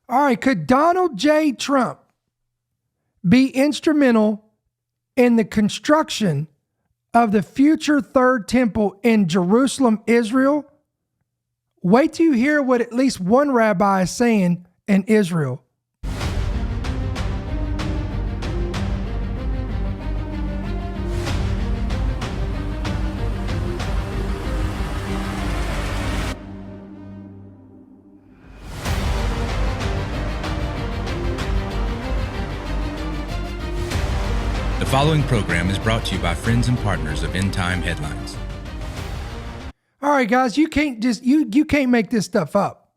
All right, could Donald J. Trump be instrumental in the construction of the future third temple in Jerusalem, Israel? Wait till you hear what at least one rabbi is saying in Israel. The following program is brought to you by friends and partners of End Time Headlines. All right, guys, you can't just you can't make this stuff up.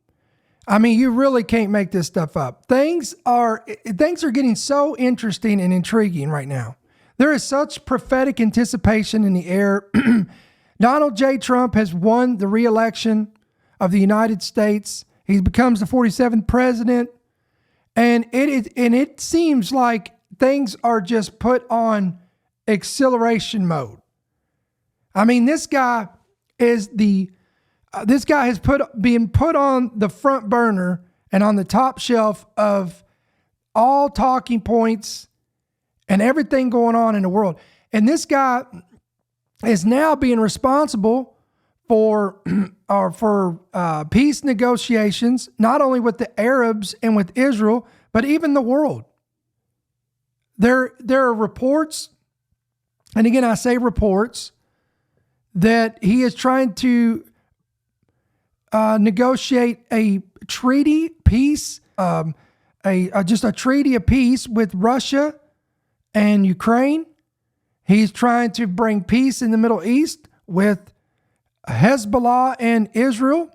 I mean, you really can't make this stuff up. Things are getting so interesting and intriguing right now. There is such prophetic anticipation in the air. Donald J. Trump has won the re-election of the United States. He becomes the 47th president, and it seems like things are just put on acceleration mode. I mean, this guy has been put on the front burner and on the top shelf of all talking points and everything going on in the world. And this guy is now being responsible for peace negotiations, not only with the Arabs and with Israel, but even the world. There are reports, and again, I say reports, that he is trying to negotiate a treaty peace, just a treaty of peace with Russia and Ukraine. He's trying to bring peace in the Middle East with Hezbollah and Israel.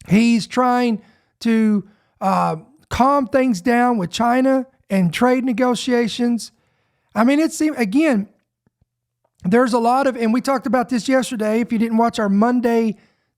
He's trying to calm things down with China and trade negotiations. I mean, it seems, again, there's a lot of, and we talked about this yesterday. If you didn't watch our Monday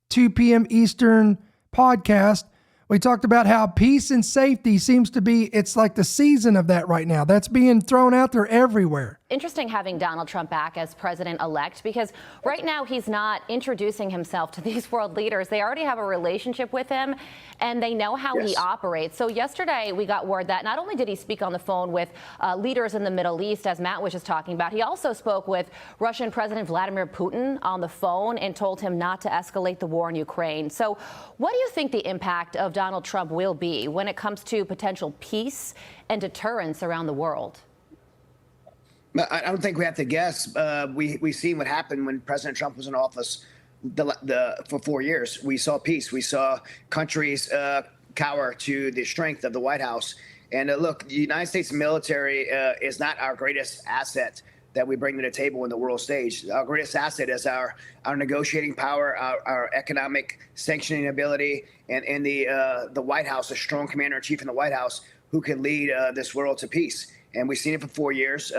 2 p.m. Eastern podcast, we talked about how peace and safety seems to be, it's like the season of that right now. That's being thrown out there everywhere. Interesting having Donald Trump back as president-elect, because right now he's not introducing himself to these world leaders. They already have a relationship with him, and they know how he operates. So yesterday we got word that not only did he speak on the phone with leaders in the Middle East, as Matt was just talking about, he also spoke with Russian President Vladimir Putin on the phone and told him not to escalate the war in Ukraine. So what do you think the impact of Donald Trump will be when it comes to potential peace and deterrence around the world? I don't think we have to guess. We've seen what happened when President Trump was in office for 4 years. We saw peace. We saw countries cower to the strength of the White House. And look, the United States military is not our greatest asset that we bring to the table in the world stage. Our greatest asset is our negotiating power, our economic sanctioning ability, and the White House, a strong commander-in-chief in the White House who can lead this world to peace. And we've seen it for 4 years.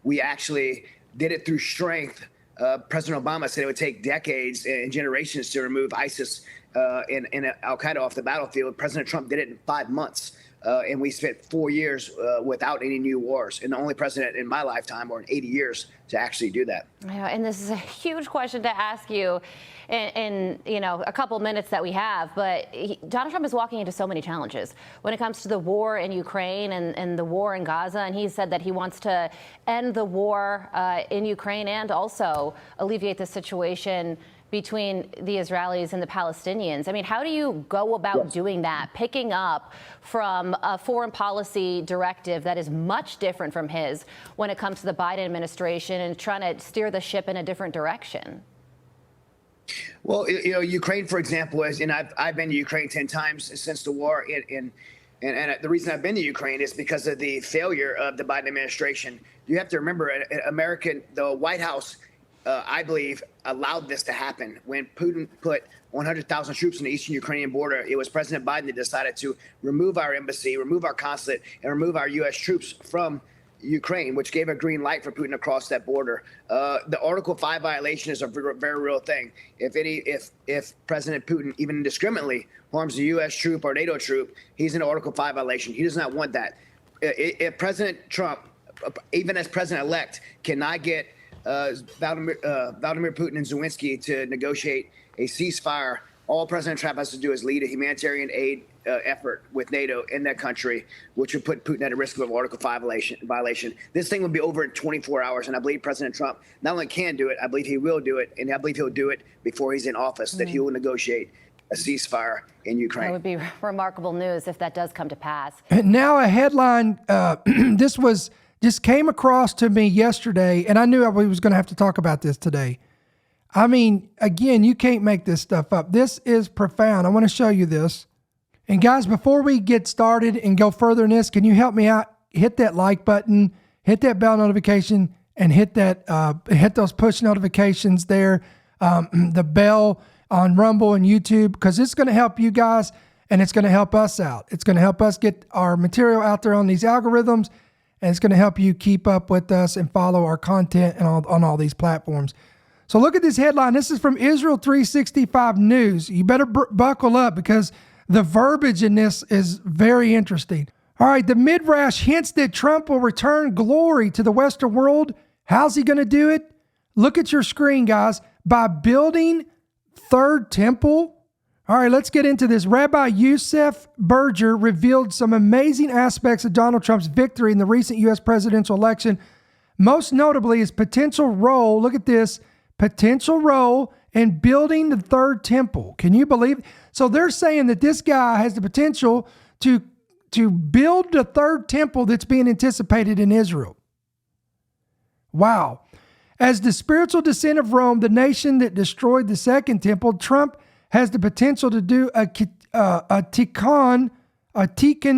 We actually did it through strength. President Obama said it would take decades and generations to remove ISIS and Al-Qaeda off the battlefield. President Trump did it in 5 months. And we spent 4 years without any new wars, and the only president in my lifetime or in 80 years to actually do that. Yeah, and this is a huge question to ask you in a couple minutes that we have, but Donald Trump is walking into so many challenges when it comes to the war in Ukraine and the war in Gaza, and he said that he wants to end the war in Ukraine and also alleviate the situation between the Israelis and the Palestinians. I mean, how do you go about doing that, picking up from a foreign policy directive that is much different from his when it comes to the Biden administration and trying to steer the ship in a different direction? Well, Ukraine, for example, and I've been to Ukraine 10 times since the war, and the reason I've been to Ukraine is because of the failure of the Biden administration. You have to remember, the White House, I believe, allowed this to happen. When Putin put 100,000 troops on the eastern Ukrainian border, it was President Biden that decided to remove our embassy, remove our consulate, and remove our U.S. troops from Ukraine, which gave a green light for Putin to cross that border. The Article 5 violation is a very real thing. If President Putin even indiscriminately harms a U.S. troop or NATO troop, he's in an Article 5 violation. He does not want that. If President Trump, even as president-elect, cannot get Vladimir Putin and Zelensky to negotiate a ceasefire, all President Trump has to do is lead a humanitarian aid effort with NATO in that country, which would put Putin at a risk of Article 5 violation. This thing would be over in 24 hours, and I believe President Trump not only can do it, I believe he will do it, and I believe he'll do it before he's in office, that he will negotiate a ceasefire in Ukraine. That would be remarkable news if that does come to pass. And now a headline, just came across to me yesterday, and I knew I was going to have to talk about this today. I mean, again, you can't make this stuff up. This is profound. I want to show you this. And guys, before we get started and go further in this, can you help me out? Hit that like button, hit that bell notification, and hit those push notifications there, the bell on Rumble and YouTube, because it's going to help you guys and it's going to help us out. It's going to help us get our material out there on these algorithms, and it's going to help you keep up with us and follow our content and on all these platforms. So look at this headline. This is from Israel 365 News. You better buckle up because the verbiage in this is very interesting. All right, the Midrash hints that Trump will return glory to the Western world. How's he going to do it? Look at your screen, guys. By building third temple. All right, let's get into this. Rabbi Berger revealed some amazing aspects of Donald Trump's victory in the recent U.S. presidential election, most notably his potential role. Look at this. Potential role in building the third temple. Can you believe it? So they're saying that this guy has the potential to build the third temple that's being anticipated in Israel. Wow. As the spiritual descent of Rome, the nation that destroyed the second temple, Trump has the potential to do a tikkun,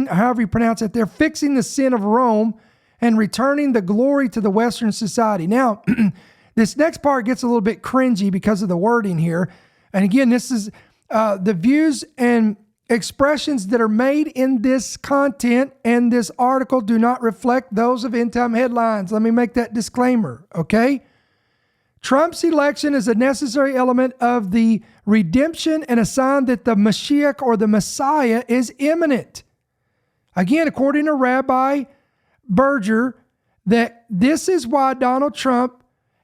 however you pronounce it. They're fixing the sin of Rome and returning the glory to the Western society. Now, this next part gets a little bit cringy because of the wording here. And again, this is the views and expressions that are made in this content and this article do not reflect those of End Time Headlines. Let me make that disclaimer, okay? Trump's election is a necessary element of the redemption and a sign that the Mashiach or the Messiah is imminent. Again, according to Rabbi Berger, that this is why Donald Trump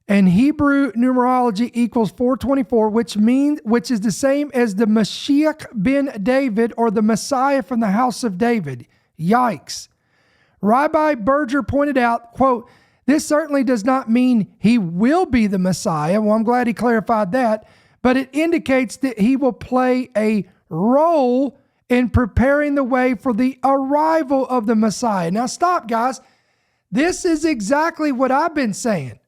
and Hebrew numerology equals 424, which is the same as the Mashiach ben David or the Messiah from the house of David. Yikes. Rabbi Berger pointed out, quote, this certainly does not mean he will be the Messiah. Well, I'm glad he clarified that, but it indicates that he will play a role in preparing the way for the arrival of the Messiah. Now stop, guys. This is exactly what I've been saying.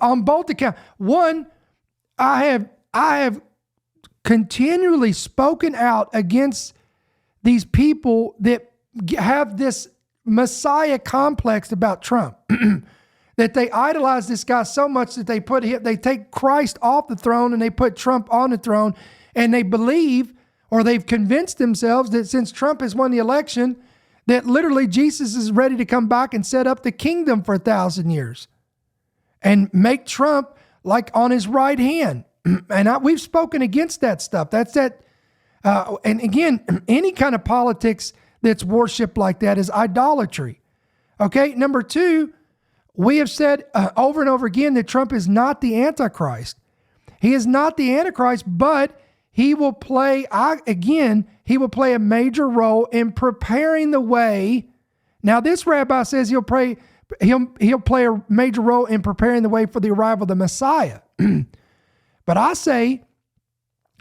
On both accounts. One, I have continually spoken out against these people that have this Messiah complex about Trump, that they idolize this guy so much that they take Christ off the throne and they put Trump on the throne, and they believe, or they've convinced themselves that since Trump has won the election, that literally Jesus is ready to come back and set up the kingdom for 1,000 years. And make Trump like on his right hand. And we've spoken against that stuff. And again, any kind of politics that's worshiped like that is idolatry. Okay, number two, we have said over and over again that Trump is not the Antichrist. He is not the Antichrist, but he will play a major role in preparing the way. Now, this rabbi says he'll play a major role in preparing the way for the arrival of the Messiah. But I say,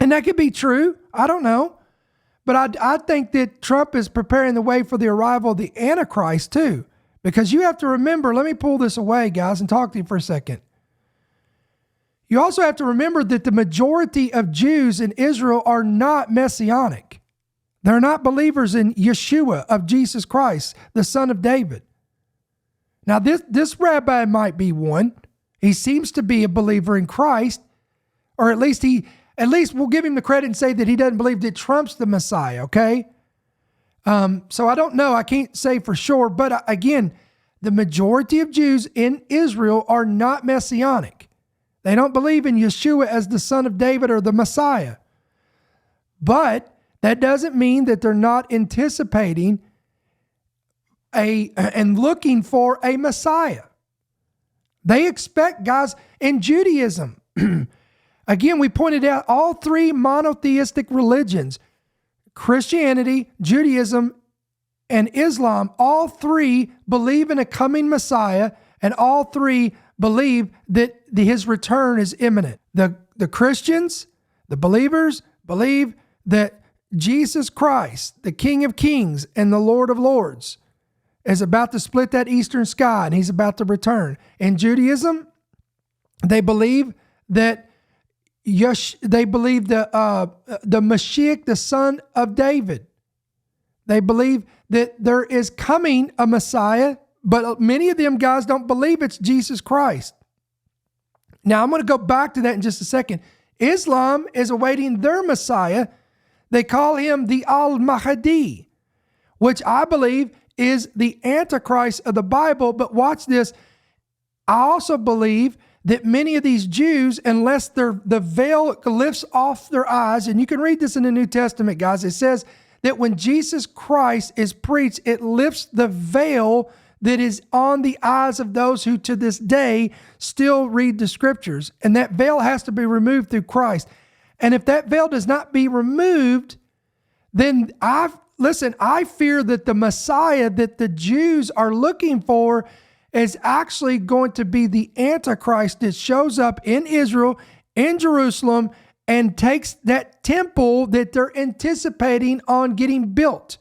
and that could be true, I don't know, but I think that Trump is preparing the way for the arrival of the Antichrist too. Because you have to remember, let me pull this away, guys, and talk to you for a second. You also have to remember that the majority of Jews in Israel are not messianic. They're not believers in Yeshua of Jesus Christ, the son of David. Now, this rabbi might be one. He seems to be a believer in Christ, or at least we'll give him the credit and say that he doesn't believe that Trump's the Messiah, okay? So I don't know. I can't say for sure. But again, the majority of Jews in Israel are not messianic. They don't believe in Yeshua as the son of David or the Messiah. But that doesn't mean that they're not anticipating and looking for a Messiah. They expect, guys, in Judaism, again, we pointed out all three monotheistic religions, Christianity, Judaism, and Islam, all three believe in a coming Messiah, and all three believe that his return is imminent. The Christians, the believers, believe that Jesus Christ, the King of Kings and the Lord of Lords, is about to split that eastern sky, and he's about to return. In Judaism, they believe that the Mashiach, the son of David. They believe that there is coming a Messiah, but many of them guys don't believe it's Jesus Christ. Now, I'm going to go back to that in just a second. Islam is awaiting their Messiah. They call him the Al-Mahdi, which I believe is the Antichrist of the Bible. But watch this. I also believe that many of these Jews, unless the veil lifts off their eyes, and you can read this in the New Testament, guys, it says that when Jesus Christ is preached, it lifts the veil that is on the eyes of those who to this day still read the scriptures. And that veil has to be removed through Christ. And if that veil does not be removed, then I fear that the Messiah that the Jews are looking for is actually going to be the Antichrist that shows up in Israel, in Jerusalem, and takes that temple that they're anticipating on getting built.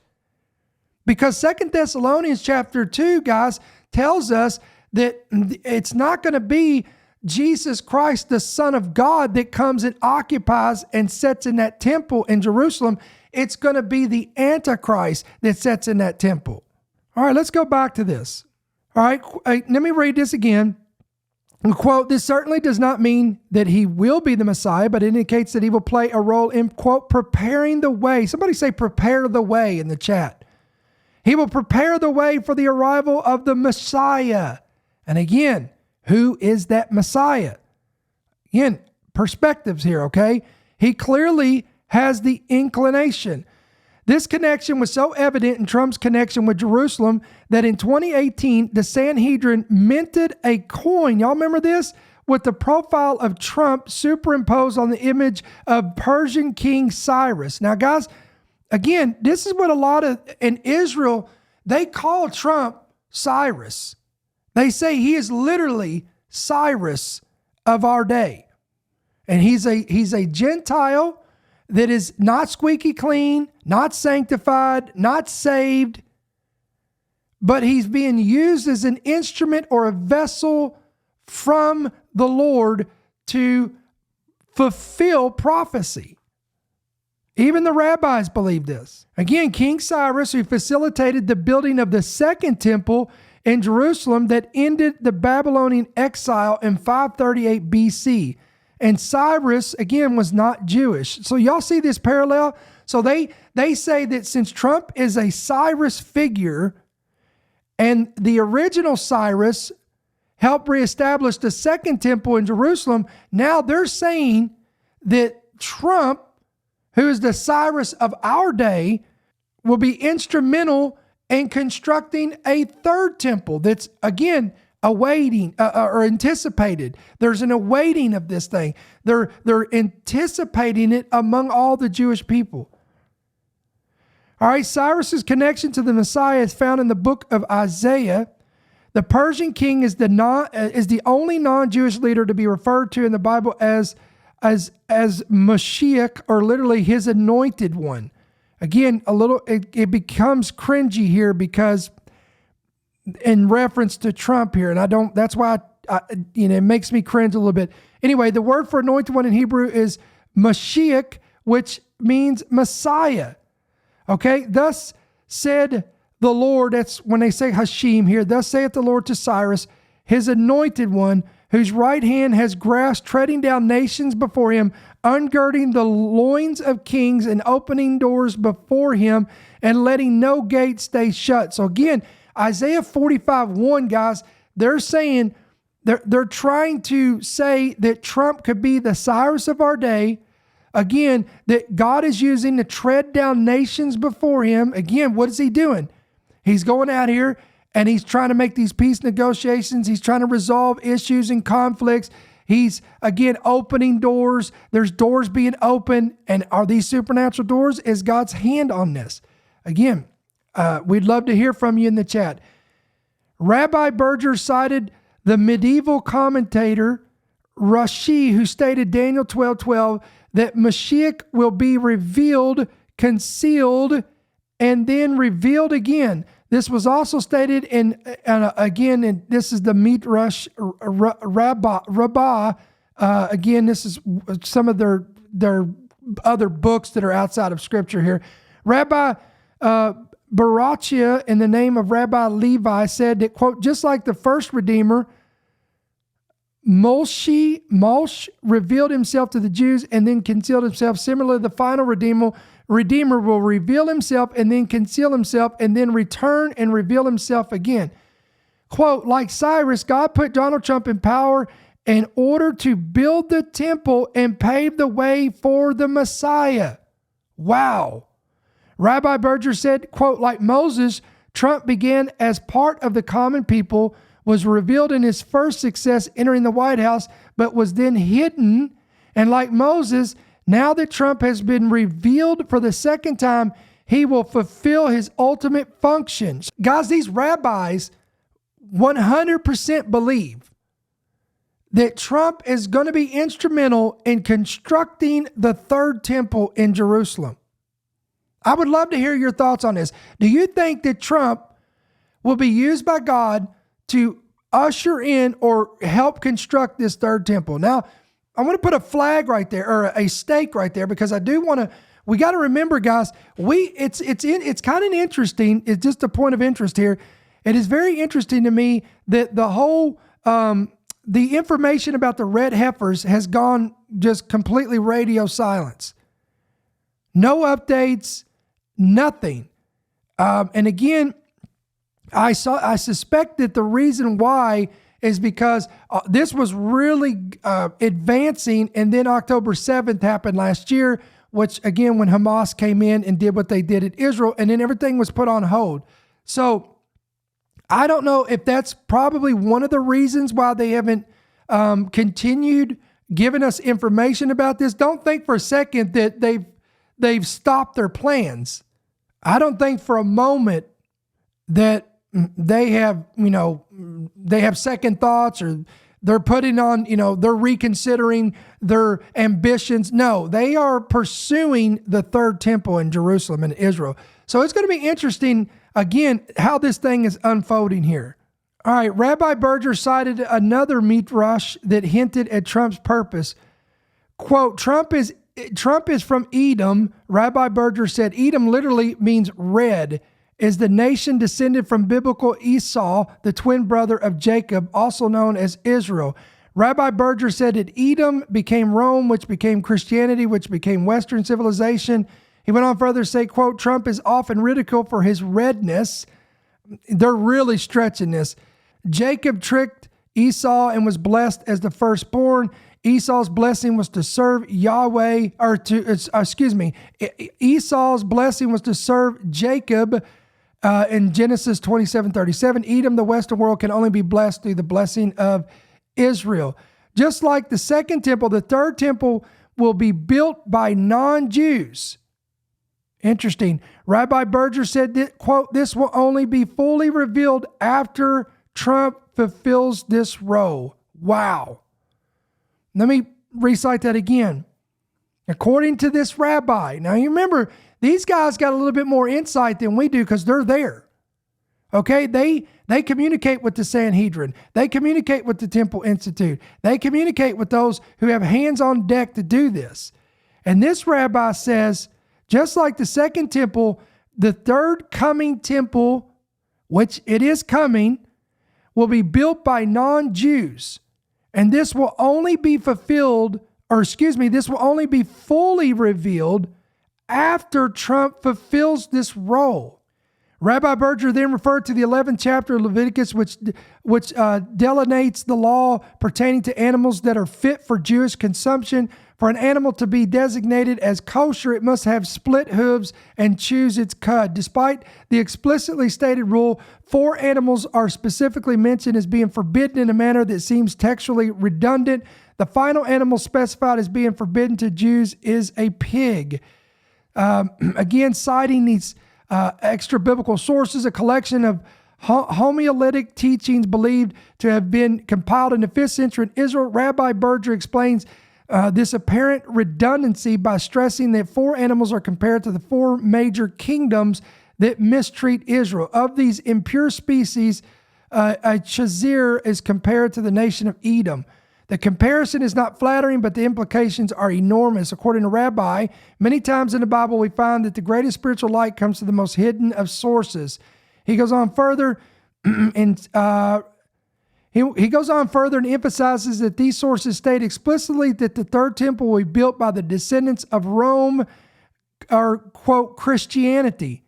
Because 2 Thessalonians chapter 2, guys, tells us that it's not going to be Jesus Christ, the Son of God, that comes and occupies and sets in that temple in Jerusalem. It's going to be the Antichrist that sets in that temple. All right, let's go back to this. All right, let me read this again. Quote, this certainly does not mean that he will be the Messiah, but it indicates that he will play a role in, quote, preparing the way. Somebody say prepare the way in the chat. He will prepare the way for the arrival of the Messiah. And again, who is that Messiah? Again, perspectives here, okay? He clearly has the inclination. This connection was so evident in Trump's connection with Jerusalem that in 2018, the Sanhedrin minted a coin. Y'all remember this? With the profile of Trump superimposed on the image of Persian King Cyrus. Now, guys, again, this is what a lot of, in Israel, they call Trump Cyrus. They say he is literally Cyrus of our day. And he's a Gentile that is not squeaky clean, not sanctified, not saved, but he's being used as an instrument or a vessel from the Lord to fulfill prophecy. Even the rabbis believe this. Again, King Cyrus, who facilitated the building of the second temple in Jerusalem that ended the Babylonian exile in 538 BC. And Cyrus, again, was not Jewish. So y'all see this parallel? So they say that since Trump is a Cyrus figure and the original Cyrus helped reestablish the second temple in Jerusalem, now they're saying that Trump, who is the Cyrus of our day, will be instrumental in constructing a third temple that's, again, awaiting or anticipated. There's an awaiting of this thing. They're anticipating it among all the Jewish people. All right, Cyrus's connection to the Messiah is found in the book of Isaiah. The Persian king is the only non-Jewish leader to be referred to in the Bible as Mashiach, or literally his anointed one. Again, it becomes cringy here because in reference to Trump here, and that's why it makes me cringe a little bit. Anyway, the word for anointed one in Hebrew is Mashiach, which means Messiah. Okay, thus said the Lord, that's when they say Hashim here, thus saith the Lord to Cyrus, his anointed one, whose right hand has grasped, treading down nations before him, ungirding the loins of kings and opening doors before him and letting no gate stay shut. So again, Isaiah 45:1, guys, they're saying, they're trying to say that Trump could be the Cyrus of our day. Again, that God is using to tread down nations before him. Again, what is he doing? He's going out here and he's trying to make these peace negotiations. He's trying to resolve issues and conflicts. He's, again, opening doors. There's doors being opened. And are these supernatural doors? Is God's hand on this? Again, we'd love to hear from you in the chat. Rabbi Berger cited the medieval commentator Rashi, who stated Daniel 12:12 that Mashiach will be revealed, concealed, and then revealed again. This was also stated again, and this is the Midrash Rabbah. Again, this is some of their other books that are outside of Scripture here. Rabbi Berger, in the name of Rabbi Levi, said that, quote, just like the first Redeemer, Molsh revealed himself to the Jews and then concealed himself. Similarly, the final Redeemer will reveal himself and then conceal himself and then return and reveal himself again. Quote, like Cyrus, God put Donald Trump in power in order to build the temple and pave the way for the Messiah. Wow. Rabbi Berger said, quote, like Moses, Trump began as part of the common people, was revealed in his first success entering the White House, but was then hidden. And like Moses, now that Trump has been revealed for the second time, he will fulfill his ultimate functions. Guys, these rabbis 100% believe that Trump is going to be instrumental in constructing the third temple in Jerusalem. I would love to hear your thoughts on this. Do you think that Trump will be used by God to usher in or help construct this third temple? Now, I want to put a flag right there, or a stake right there, because I do want to. We got to remember, guys. It's kind of interesting. It's just a point of interest here. It is very interesting to me that the whole the information about the red heifers has gone just completely radio silence. No updates, nothing. And again, I suspect that the reason why is because this was really advancing, and then October 7th happened last year, which again, when Hamas came in and did what they did at Israel, and then everything was put on hold. So I don't know if that's probably one of the reasons why they haven't continued giving us information about this. Don't think for a second that they've stopped their plans. I don't think for a moment that they have second thoughts, or they're putting on, they're reconsidering their ambitions. No, they are pursuing the third temple in Jerusalem and Israel. So it's going to be interesting, again, how this thing is unfolding here. All right, Rabbi Berger cited another midrash that hinted at Trump's purpose. Quote, Trump is from Edom. Rabbi Berger said Edom literally means red, is the nation descended from biblical Esau, the twin brother of Jacob, also known as Israel. Rabbi Berger said that Edom became Rome, which became Christianity, which became Western civilization. He went on further to say, quote, Trump is often ridiculed for his redness. They're really stretching this. Jacob tricked Esau and was blessed as the firstborn. Esau's blessing was to serve Yahweh, Esau's blessing was to serve Jacob in Genesis 27:37. Edom, the Western world, can only be blessed through the blessing of Israel. Just like the second temple, the third temple will be built by non-Jews. Interesting. Rabbi Berger said that, quote, this will only be fully revealed after Trump fulfills this role. Wow. Let me recite that again. According to this rabbi. Now, you remember, these guys got a little bit more insight than we do because they're there. Okay? They communicate with the Sanhedrin. They communicate with the Temple Institute. They communicate with those who have hands on deck to do this. And this rabbi says, just like the second temple, the third coming temple, which it is coming, will be built by non-Jews. And this will only be this will only be fully revealed after Trump fulfills this role. Rabbi Berger then referred to the 11th chapter of Leviticus, which delineates the law pertaining to animals that are fit for Jewish consumption. For an animal to be designated as kosher, it must have split hooves and chews its cud. Despite the explicitly stated rule, 4 animals are specifically mentioned as being forbidden in a manner that seems textually redundant. The final animal specified as being forbidden to Jews is a pig. Again, citing these extra biblical sources, a collection of homiletic teachings believed to have been compiled in the 5th century in Israel. Rabbi Berger explains this apparent redundancy by stressing that 4 animals are compared to the 4 major kingdoms that mistreat Israel. Of these impure species, a chazir is compared to the nation of Edom. The comparison is not flattering, but the implications are enormous. According to Rabbi, many times in the Bible we find that the greatest spiritual light comes to the most hidden of sources. He goes on further and he goes on further and emphasizes that these sources state explicitly that the third temple will be built by the descendants of Rome, or quote, Christianity.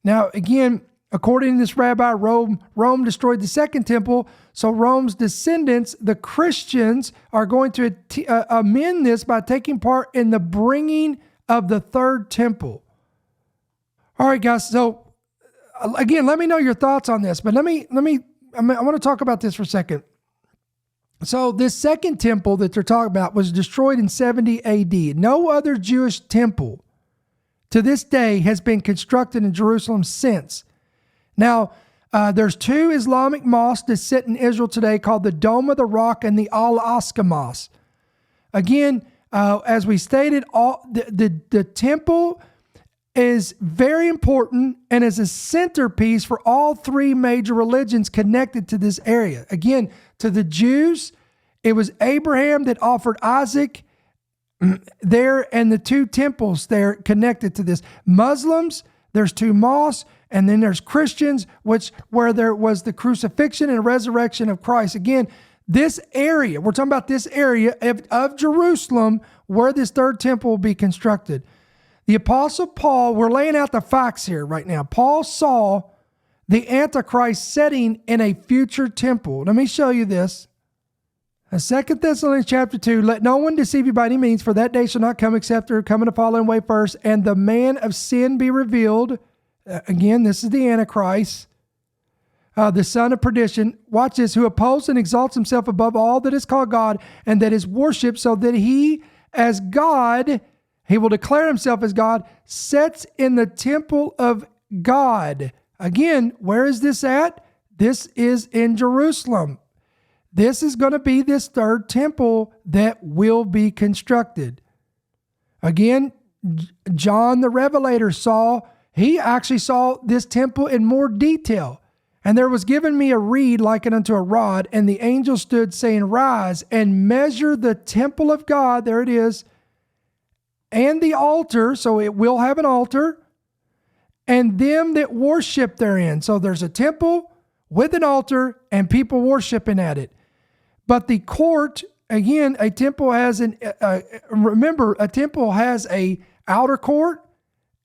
Now, again, according to this rabbi, Rome destroyed the second temple, so Rome's descendants, the Christians, are going to amend this by taking part in the bringing of the third temple. All right, guys, so again, let me know your thoughts on this, but I want to talk about this for a second. So this second temple that they're talking about was destroyed in 70 AD. No other Jewish temple to this day has been constructed in Jerusalem since. Now, there's 2 Islamic mosques that sit in Israel today called the Dome of the Rock and the Al-Aqsa Mosque. Again, as we stated, the temple is very important and is a centerpiece for all 3 major religions connected to this area. Again, to the Jews, it was Abraham that offered Isaac there, and the 2 temples there connected to this. Muslims, there's 2 mosques, and then there's Christians, where there was the crucifixion and resurrection of Christ. Again, this area, we're talking about this area of Jerusalem where this third temple will be constructed. The Apostle Paul, we're laying out the facts here right now. Paul saw the Antichrist setting in a future temple. Let me show you this. 2 Thessalonians chapter 2, let no one deceive you by any means, for that day shall not come except there come in the following way first, and the man of sin be revealed. Again, this is the Antichrist, the son of perdition. Watch this, who opposes and exalts himself above all that is called God and that is worshipped, so that he as God, he will declare himself as God, sets in the temple of God. Again, where is this at? This is in Jerusalem. This is going to be this third temple that will be constructed. Again, John the Revelator he actually saw this temple in more detail. And there was given me a reed likened unto a rod, and the angel stood saying, rise and measure the temple of God, there it is, and the altar, so it will have an altar, and them that worship therein. So there's a temple with an altar and people worshiping at it. But the court, again, a temple has a temple has a outer court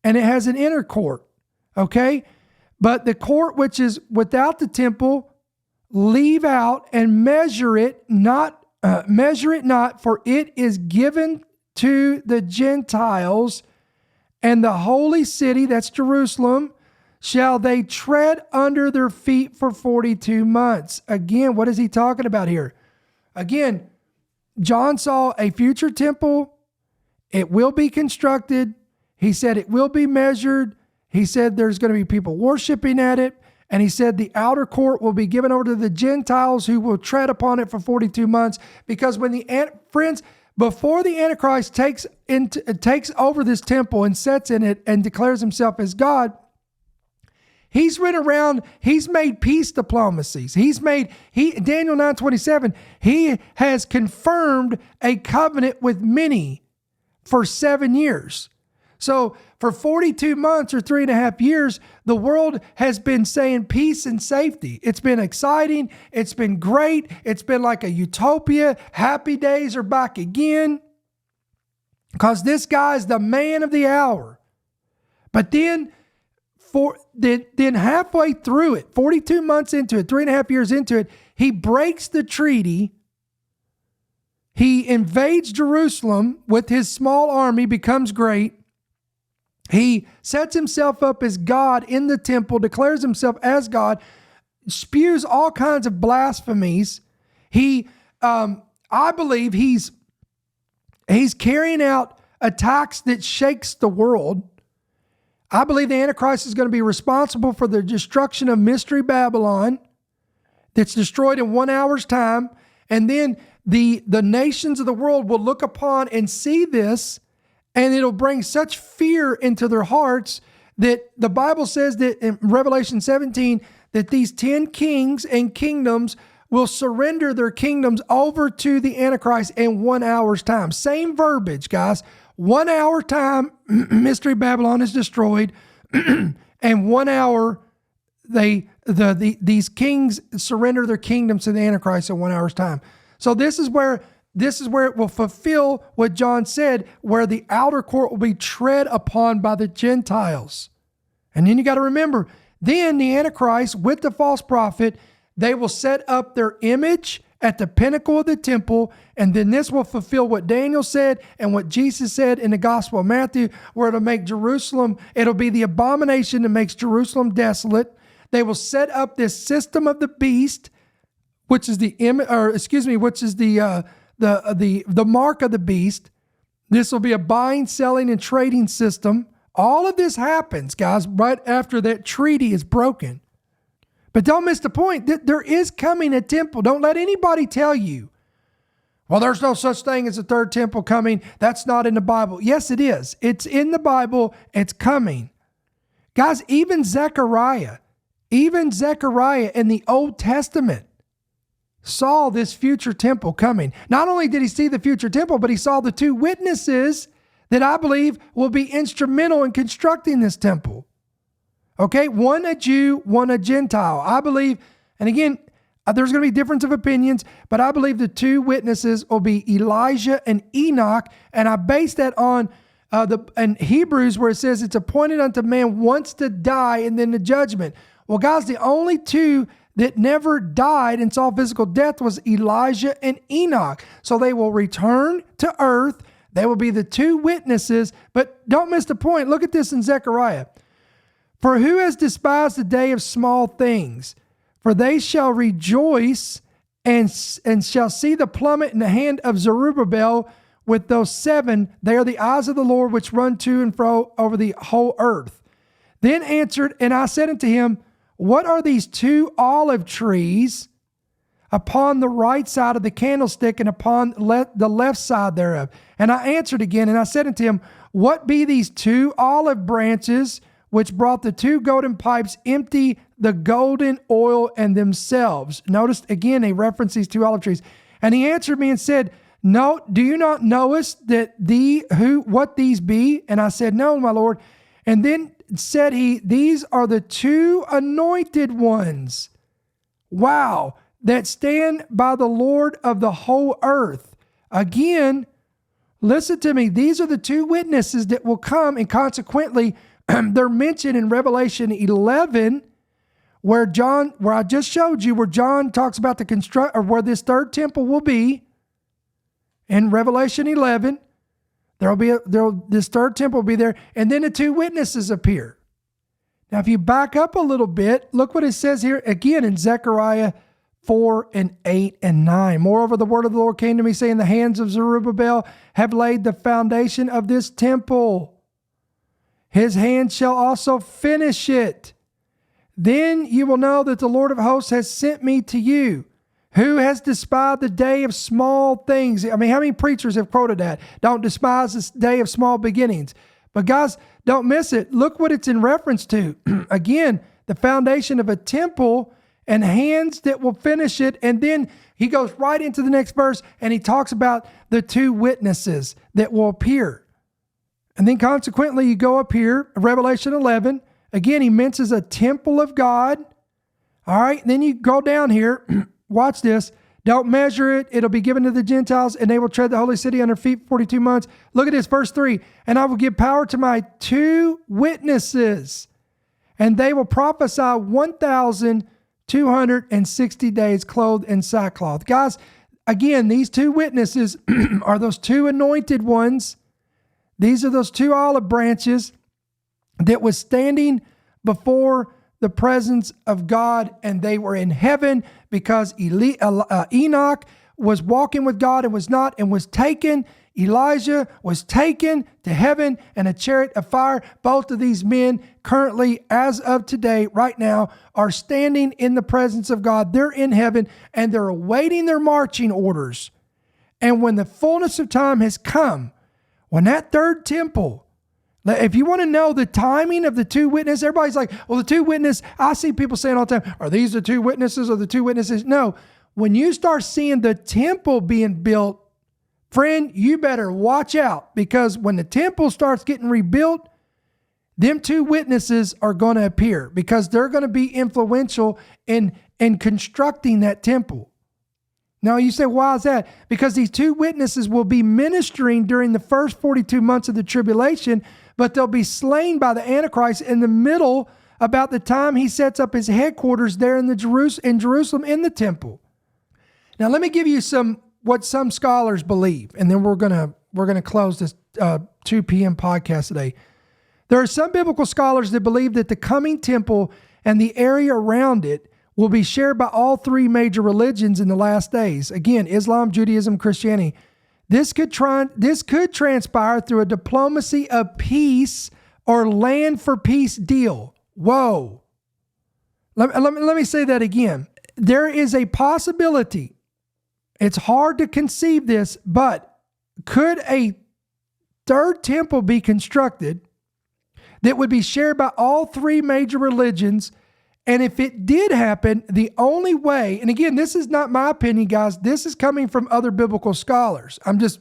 and it has an inner court, okay? But the court which is without the temple, leave out and measure it not, for it is given to the Gentiles, and the holy city, that's Jerusalem, shall they tread under their feet for 42 months. Again, what is he talking about here? Again, John saw a future temple. It will be constructed. He said it will be measured. He said there's going to be people worshiping at it. And he said the outer court will be given over to the Gentiles who will tread upon it for 42 months. Because before the Antichrist takes over this temple and sets in it and declares himself as God, he's went around, he's made peace diplomacies. Daniel 9:27, he has confirmed a covenant with many for 7 years. So for 42 months or 3.5 years, the world has been saying peace and safety. It's been exciting. It's been great. It's been like a utopia. Happy days are back again. Because this guy's the man of the hour. But then halfway through it, 42 months into it, 3.5 years into it, he breaks the treaty. He invades Jerusalem with his small army, becomes great. He sets himself up as God in the temple, declares himself as God, spews all kinds of blasphemies. He I believe he's carrying out attacks that shakes the world. I believe the Antichrist is going to be responsible for the destruction of Mystery Babylon that's destroyed in 1 hour's time. And then the nations of the world will look upon and see this, and it'll bring such fear into their hearts that the Bible says that in Revelation 17, that these 10 kings and kingdoms will surrender their kingdoms over to the Antichrist in 1 hour's time. Same verbiage, guys. 1 hour time, Mystery Babylon is destroyed, and 1 hour these kings surrender their kingdoms to the Antichrist in 1 hour's time. So this is where it will fulfill what John said, where the outer court will be tread upon by the Gentiles. And then you got to remember, then the Antichrist with the false prophet, they will set up their image at the pinnacle of the temple, and then this will fulfill what Daniel said and what Jesus said in the Gospel of Matthew, where it'll be the abomination that makes Jerusalem desolate. They will set up this system of the beast, which is the mark of the beast. This will be a buying, selling, and trading system. All of this happens, guys, right after that treaty is broken. But don't miss the point that there is coming a temple. Don't let anybody tell you, well, there's no such thing as a third temple coming. That's not in the Bible. Yes, it is. It's in the Bible. It's coming. Guys, even Zechariah in the Old Testament saw this future temple coming. Not only did he see the future temple, but he saw the two witnesses that I believe will be instrumental in constructing this temple. Okay, one a Jew, one a Gentile. I believe, and again, there's going to be difference of opinions, but I believe the two witnesses will be Elijah and Enoch, and I base that on in Hebrews, where it says it's appointed unto man once to die and then the judgment. Well, guys, the only two that never died and saw physical death was Elijah and Enoch. So they will return to earth. They will be the two witnesses, but don't miss the point. Look at this in Zechariah. For who has despised the day of small things? For they shall rejoice and shall see the plummet in the hand of Zerubbabel with those 7. They are the eyes of the Lord which run to and fro over the whole earth. Then answered, and I said unto him, what are these 2 olive trees upon the right side of the candlestick and upon the left side thereof? And I answered again, and I said unto him, what be these 2 olive branches which brought the 2 golden pipes empty the golden oil and themselves? Notice again, they reference these 2 olive trees. And he answered me and said, no, do you not knowest that what these be? And I said, no, my Lord. And then said he, these are the 2 anointed ones. Wow. That stand by the Lord of the whole earth. Again, listen to me. These are the 2 witnesses that will come, and consequently, they're mentioned in Revelation 11, where I just showed you, where John talks about where this third temple will be. In Revelation 11, this third temple will be there, and then the 2 witnesses appear. Now, if you back up a little bit, look what it says here again in Zechariah 4 and 8 and 9. Moreover, the word of the Lord came to me, saying, the hands of Zerubbabel have laid the foundation of this temple. His hand shall also finish it. Then you will know that the Lord of hosts has sent me to you. Who has despised the day of small things? I mean, how many preachers have quoted that? Don't despise this day of small beginnings. But guys, don't miss it. Look what it's in reference to. Again, the foundation of a temple and hands that will finish it. And then he goes right into the next verse and he talks about the 2 witnesses that will appear. And then consequently, you go up here, Revelation 11. Again, he mentions a temple of God. All right, then you go down here. Watch this. Don't measure it. It'll be given to the Gentiles, and they will tread the holy city under feet 42 months. Look at this, verse 3. And I will give power to my 2 witnesses, and they will prophesy 1,260 days clothed in sackcloth. Guys, again, these 2 witnesses are those 2 anointed ones. These are those 2 olive branches that was standing before the presence of God, and they were in heaven because Enoch was walking with God and was not, and was taken. Elijah was taken to heaven in a chariot of fire. Both of these men currently, as of today, right now, are standing in the presence of God. They're in heaven and they're awaiting their marching orders. And when the fullness of time has come, when that third temple, if you want to know the timing of the two witnesses, everybody's like, well, the two witnesses, I see people saying all the time, are these the two witnesses or the two witnesses? No, when you start seeing the temple being built, friend, you better watch out, because when the temple starts getting rebuilt, them two witnesses are going to appear, because they're going to be influential in constructing that temple. Now you say, why is that? Because these two witnesses will be ministering during the first 42 months of the tribulation, but they'll be slain by the Antichrist in the middle, about the time he sets up his headquarters there in Jerusalem in the temple. Now let me give you what some scholars believe, and then we're gonna close this 2 p.m. podcast today. There are some biblical scholars that believe that the coming temple and the area around it will be shared by all three major religions in the last days. Again, Islam, Judaism, Christianity. This could transpire through a diplomacy of peace or land for peace deal. Whoa. Let me say that again. There is a possibility. It's hard to conceive this, but could a third temple be constructed that would be shared by all three major religions? And if it did happen, the only way, and again, this is not my opinion, guys, this is coming from other biblical scholars. I'm just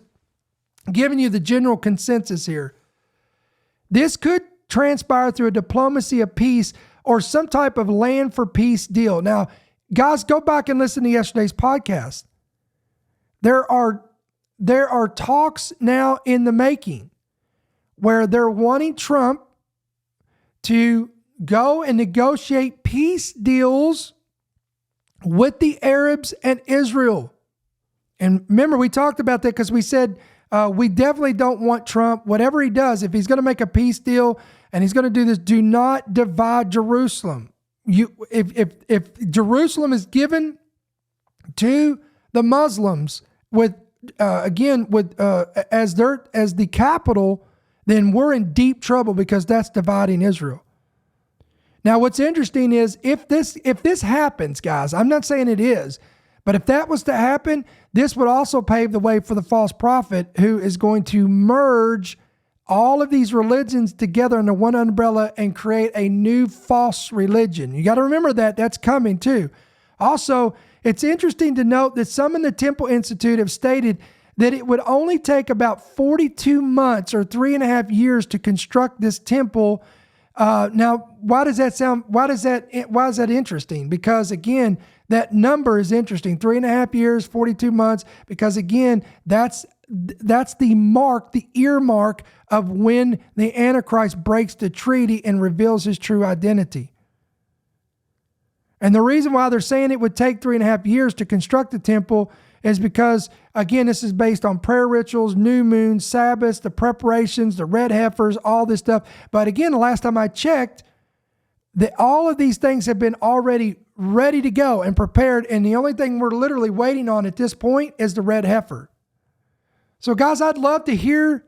giving you the general consensus here. This could transpire through a diplomacy of peace or some type of land for peace deal. Now, guys, go back and listen to yesterday's podcast. There are talks now in the making where they're wanting Trump to go and negotiate peace deals with the Arabs and Israel. And remember, we talked about that because we said we definitely don't want Trump, whatever he does, if he's going to make a peace deal and he's going to do this, do not divide Jerusalem. If Jerusalem is given to the Muslims as the capital, then we're in deep trouble, because that's dividing Israel. Now, what's interesting is if this happens, guys, I'm not saying it is, but if that was to happen, this would also pave the way for the false prophet who is going to merge all of these religions together under one umbrella and create a new false religion. You got to remember that that's coming too. Also, it's interesting to note that some in the Temple Institute have stated that it would only take about 42 months or 3.5 years to construct this temple. Now, why is that interesting? Because again, that number is interesting. 3.5 years, 42 months, because again, that's the earmark of when the Antichrist breaks the treaty and reveals his true identity. And the reason why they're saying it would take 3.5 years to construct the temple is because, again, this is based on prayer rituals, new moons, Sabbaths, the preparations, the red heifers, all this stuff. But again, the last time I checked, all of these things have been already ready to go and prepared. And the only thing we're literally waiting on at this point is the red heifer. So guys, I'd love to hear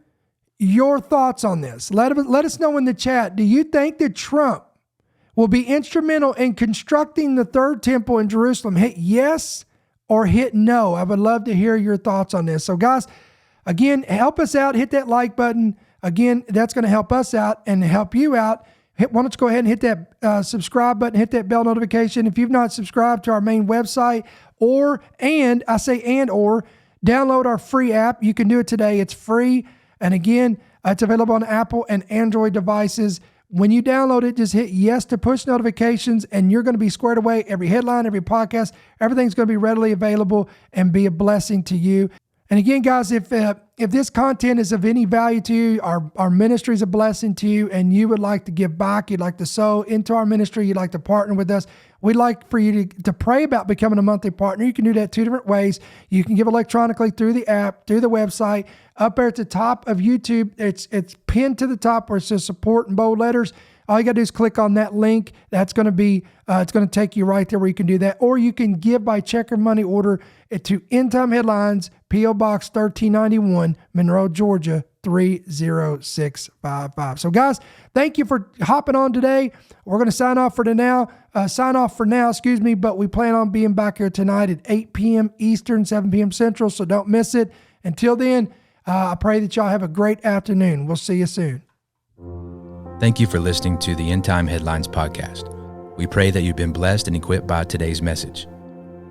your thoughts on this. Let us know in the chat. Do you think that Trump will be instrumental in constructing the third temple in Jerusalem? Hit yes or hit no. I would love to hear your thoughts on this. So guys, again, help us out. Hit that like button. Again, that's going to help us out and help you out. Why don't you go ahead and hit that subscribe button, hit that bell notification. If you've not subscribed to our main website, or download our free app. You can do it today. It's free. And again, it's available on Apple and Android devices. When you download it, just hit yes to push notifications, and you're going to be squared away. Every headline, every podcast, everything's going to be readily available and be a blessing to you. And again, guys, if this content is of any value to you, our ministry is a blessing to you, and you would like to give back, you'd like to sow into our ministry, you'd like to partner with us, we'd like for you to pray about becoming a monthly partner. You can do that 2 different ways. You can give electronically through the app, through the website. Up there at the top of YouTube, it's pinned to the top where it says support in bold letters. All you got to do is click on that link. That's going to be, it's going to take you right there where you can do that. Or you can give by check or money order to End Time Headlines, P.O. Box 1391, Monroe, Georgia, 30655. So guys, thank you for hopping on today. We're going to sign off for now, but we plan on being back here tonight at 8 p.m. Eastern, 7 p.m. Central, so don't miss it. Until then, I pray that y'all have a great afternoon. We'll see you soon. Thank you for listening to the End Time Headlines podcast. We pray that you've been blessed and equipped by today's message.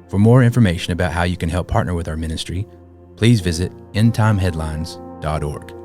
For more information about how you can help partner with our ministry, please visit endtimeheadlines.org.